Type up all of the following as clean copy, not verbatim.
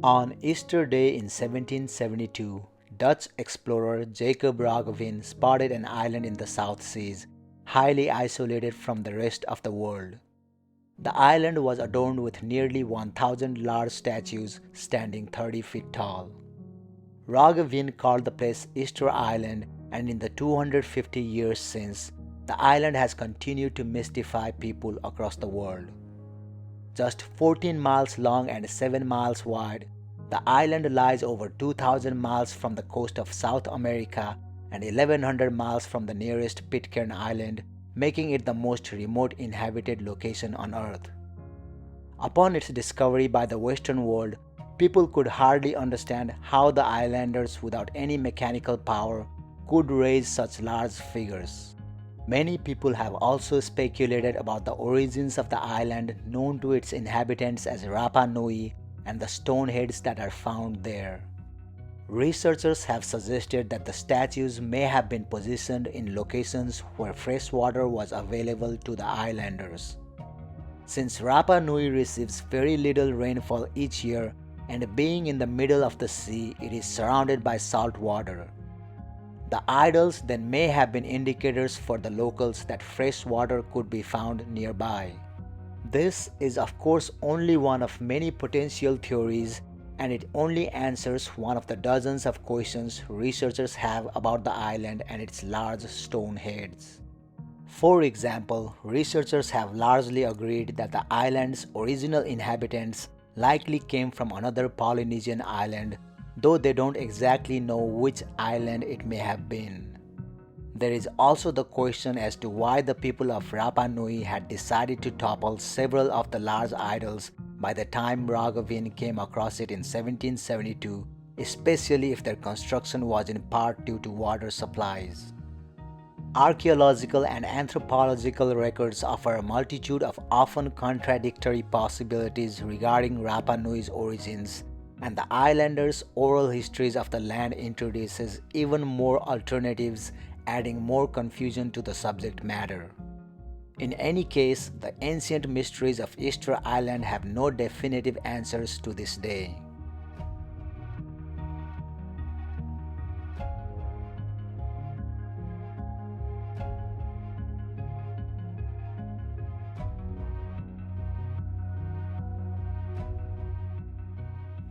On Easter Day in 1772, Dutch explorer Jacob Roggeveen spotted an island in the South Seas, highly isolated from the rest of the world. The island was adorned with nearly 1,000 large statues standing 30 feet tall. Roggeveen called the place Easter Island, and in the 250 years since, the island has continued to mystify people across the world. Just 14 miles long and 7 miles wide, the island lies over 2,000 miles from the coast of South America and 1,100 miles from the nearest Pitcairn Island, making it the most remote inhabited location on Earth. Upon its discovery by the Western world, people could hardly understand how the islanders, without any mechanical power, could raise such large figures. Many people have also speculated about the origins of the island, known to its inhabitants as Rapa Nui, and the stone heads that are found there. Researchers have suggested that the statues may have been positioned in locations where fresh water was available to the islanders. Since Rapa Nui receives very little rainfall each year, and being in the middle of the sea, it is surrounded by salt water. The idols then may have been indicators for the locals that fresh water could be found nearby. This is of course only one of many potential theories, and it only answers one of the dozens of questions researchers have about the island and its large stone heads. For example, researchers have largely agreed that the island's original inhabitants likely came from another Polynesian island, though they don't exactly know which island it may have been. There is also the question as to why the people of Rapa Nui had decided to topple several of the large idols by the time Roggeveen came across it in 1772, especially if their construction was in part due to water supplies. Archaeological and anthropological records offer a multitude of often contradictory possibilities regarding Rapa Nui's origins, and the islanders' oral histories of the land introduces even more alternatives, adding more confusion to the subject matter. In any case, the ancient mysteries of Easter Island have no definitive answers to this day.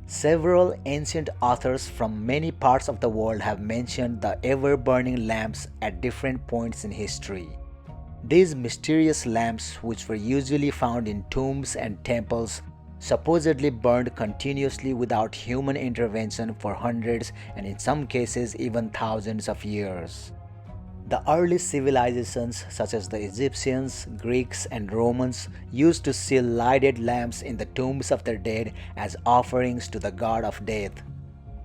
Several ancient authors from many parts of the world have mentioned the ever-burning lamps at different points in history. These mysterious lamps, which were usually found in tombs and temples, supposedly burned continuously without human intervention for hundreds and in some cases even thousands of years. The early civilizations such as the Egyptians, Greeks, and Romans used to seal lighted lamps in the tombs of their dead as offerings to the god of death.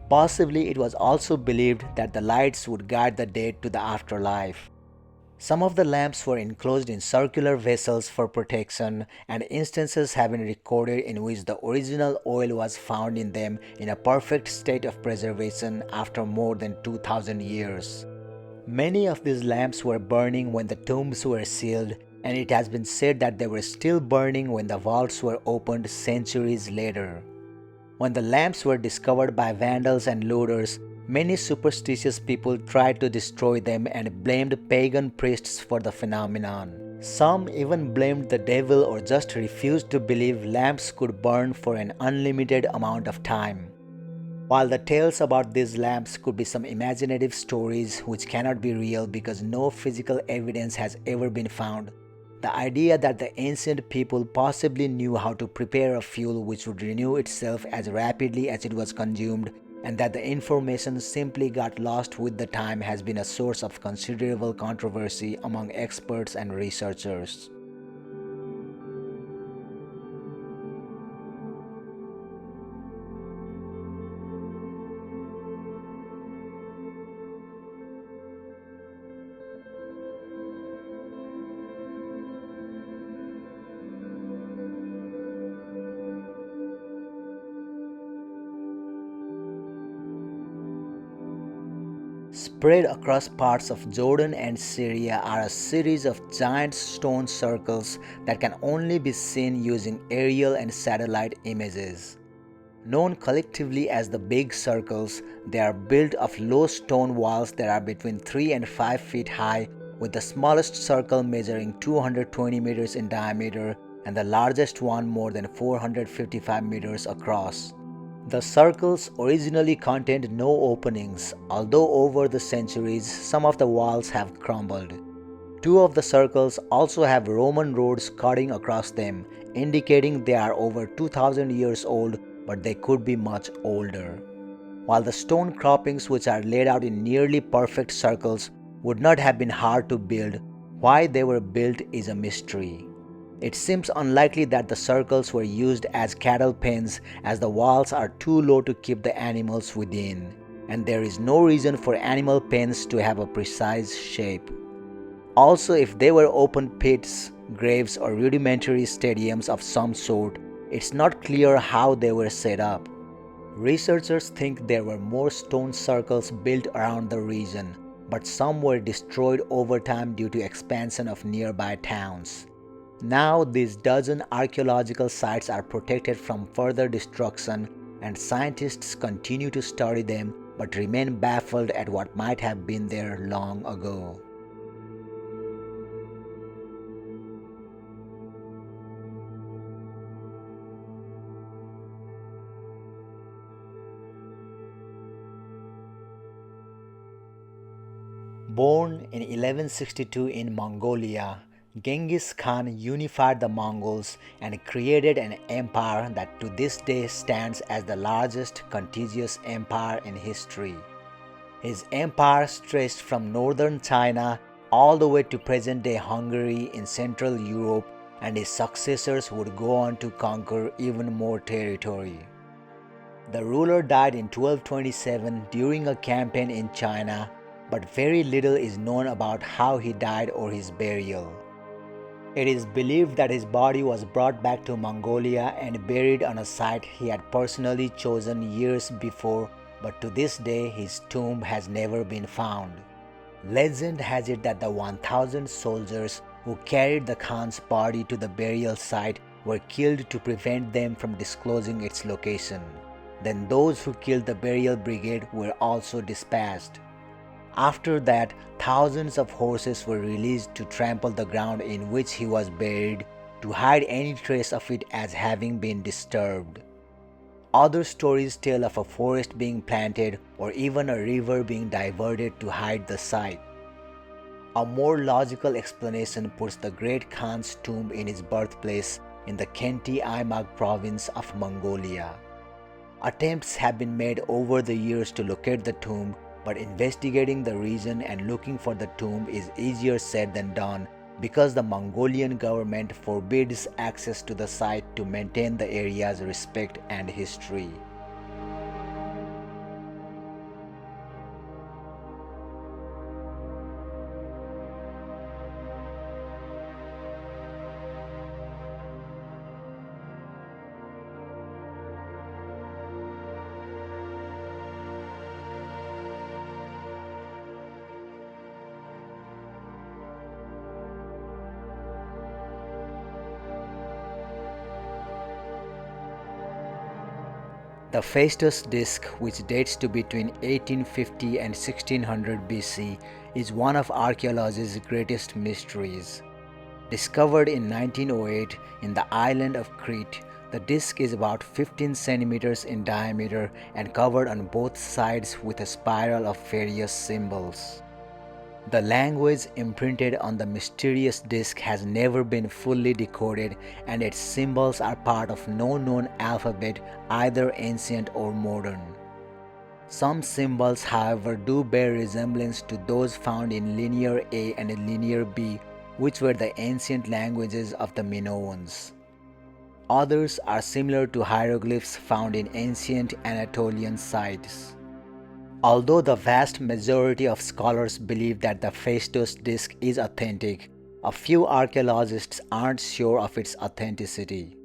Possibly it was also believed that the lights would guide the dead to the afterlife. Some of the lamps were enclosed in circular vessels for protection, and instances have been recorded in which the original oil was found in them in a perfect state of preservation after more than 2,000 years. Many of these lamps were burning when the tombs were sealed, and it has been said that they were still burning when the vaults were opened centuries later. When the lamps were discovered by vandals and looters, many superstitious people tried to destroy them and blamed pagan priests for the phenomenon. Some even blamed the devil or just refused to believe lamps could burn for an unlimited amount of time. While the tales about these lamps could be some imaginative stories which cannot be real because no physical evidence has ever been found, the idea that the ancient people possibly knew how to prepare a fuel which would renew itself as rapidly as it was consumed, and that the information simply got lost with the time, has been a source of considerable controversy among experts and researchers. Spread across parts of Jordan and Syria are a series of giant stone circles that can only be seen using aerial and satellite images. Known collectively as the Big Circles, they are built of low stone walls that are between 3 and 5 feet high, with the smallest circle measuring 220 meters in diameter and the largest one more than 455 meters across. The circles originally contained no openings, although over the centuries some of the walls have crumbled. Two of the circles also have Roman roads cutting across them, indicating they are over 2000 years old, but they could be much older. While the stone croppings, which are laid out in nearly perfect circles, would not have been hard to build, why they were built is a mystery. It seems unlikely that the circles were used as cattle pens, as the walls are too low to keep the animals within, and there is no reason for animal pens to have a precise shape. Also, if they were open pits, graves, or rudimentary stadiums of some sort, it's not clear how they were set up. Researchers think there were more stone circles built around the region, but some were destroyed over time due to expansion of nearby towns. Now these dozen archaeological sites are protected from further destruction, and scientists continue to study them but remain baffled at what might have been there long ago. Born in 1162 in Mongolia, Genghis Khan unified the Mongols and created an empire that to this day stands as the largest contiguous empire in history. His empire stretched from northern China all the way to present-day Hungary in Central Europe, and his successors would go on to conquer even more territory. The ruler died in 1227 during a campaign in China, but very little is known about how he died or his burial. It is believed that his body was brought back to Mongolia and buried on a site he had personally chosen years before, but to this day his tomb has never been found. Legend has it that the 1,000 soldiers who carried the Khan's body to the burial site were killed to prevent them from disclosing its location. Then those who killed the burial brigade were also dispatched. After that, thousands of horses were released to trample the ground in which he was buried, to hide any trace of it as having been disturbed. Other stories tell of a forest being planted or even a river being diverted to hide the site. A more logical explanation puts the great Khan's tomb in his birthplace in the Khenti Aimag province of Mongolia. Attempts have been made over the years to locate the tomb, but investigating the region and looking for the tomb is easier said than done because the Mongolian government forbids access to the site to maintain the area's respect and history. The Phosdis disk, which dates to between 1850 and 1600 BC, is one of archaeology's greatest mysteries. Discovered in 1908 in the island of Crete, the disk is about 15 centimeters in diameter and covered on both sides with a spiral of various symbols. The language imprinted on the mysterious disk has never been fully decoded, and its symbols are part of no known alphabet, either ancient or modern. Some symbols, however, do bear resemblance to those found in Linear A and Linear B, which were the ancient languages of the Minoans. Others are similar to hieroglyphs found in ancient Anatolian sites. Although the vast majority of scholars believe that the Phosdis disk is authentic, a few archaeologists aren't sure of its authenticity.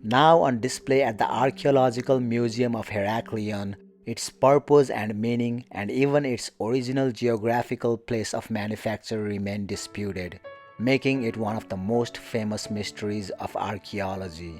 Now on display at the Archaeological Museum of Heraklion, its purpose and meaning and even its original geographical place of manufacture remain disputed, making it one of the most famous mysteries of archaeology.